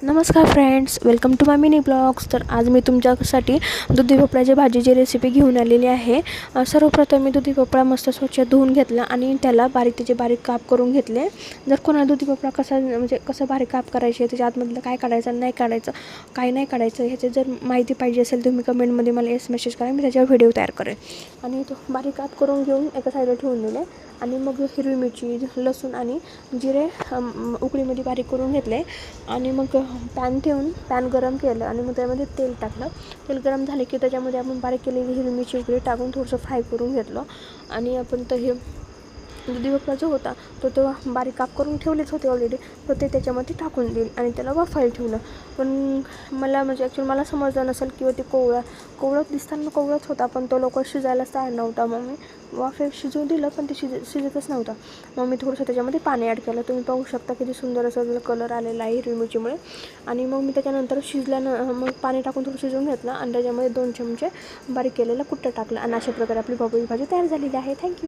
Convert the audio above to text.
नमस्कार friends, welcome to my mini blogs. तर आज मी तुमच्यासाठी दुधी भोपळ्याची भाजीची रेसिपी घेऊन आलेली आहे. सर्वप्रथम मी दुधी भोपळा मस्त स्वच्छ धुवून घेतला आणि त्याला त्याचे बारीक काप करून घेतले. जर कोणाला दुधी भोपळा कसं बारीक काप करायचे, त्याच्या आतमधलं काय काढायचं नाही काढायचं, काय नाही काढायचं, ह्याची जर माहिती पाहिजे असेल तुम्ही कमेंटमध्ये मला मेसेज करा, मी त्याच्यावर व्हिडिओ तयार करेन. आणि तो बारीक काप करून घेऊन एका साईडला ठेवून दिले. आणि मग हिरवी मिरची, लसूण आणि जिरे उकळीमध्ये बारीक करून घेतले. आणि मग पॅन गरम केलं आणि मग त्यामध्ये तेल टाकलं. तेल गरम झाले की त्याच्यामध्ये आपण बारीक केलेली हिरवी मिरची उकळी टाकून थोडंसं फ्राय करून घेतलं. आणि आपण तर हे दुधी भोपळा जो होता तो बारीक काप करून ठेवलेच होते ऑलरेडी, तर ते त्याच्यामध्ये टाकून देईल आणि त्याला वाफायला ठेवलं. पण मला ॲक्च्युली मला समजलं नसेल किंवा ते कोवळं दिसताना कोवळंच होता, पण तो लवकर शिजायलाच तयार नव्हता. मग मी वाफे शिजवून दिलं, पण ते शिजतच नव्हतं. मग मी थोडंसं त्याच्यामध्ये पाणी ॲड केलं. तुम्ही पाहू शकता किती सुंदर असं कलर आलेला आहे हिरवी मिरचीमुळे. आणि मग मी त्याच्यानंतर मग पाणी टाकून थोडं शिजवून घेतलं आणि त्याच्यामध्ये 2 चमचे बारीक केलेलं कुट्टं टाकलं आणि अशा प्रकारे आपली भोपळ्याची भाजी तयार झालेली आहे. थँक्यू.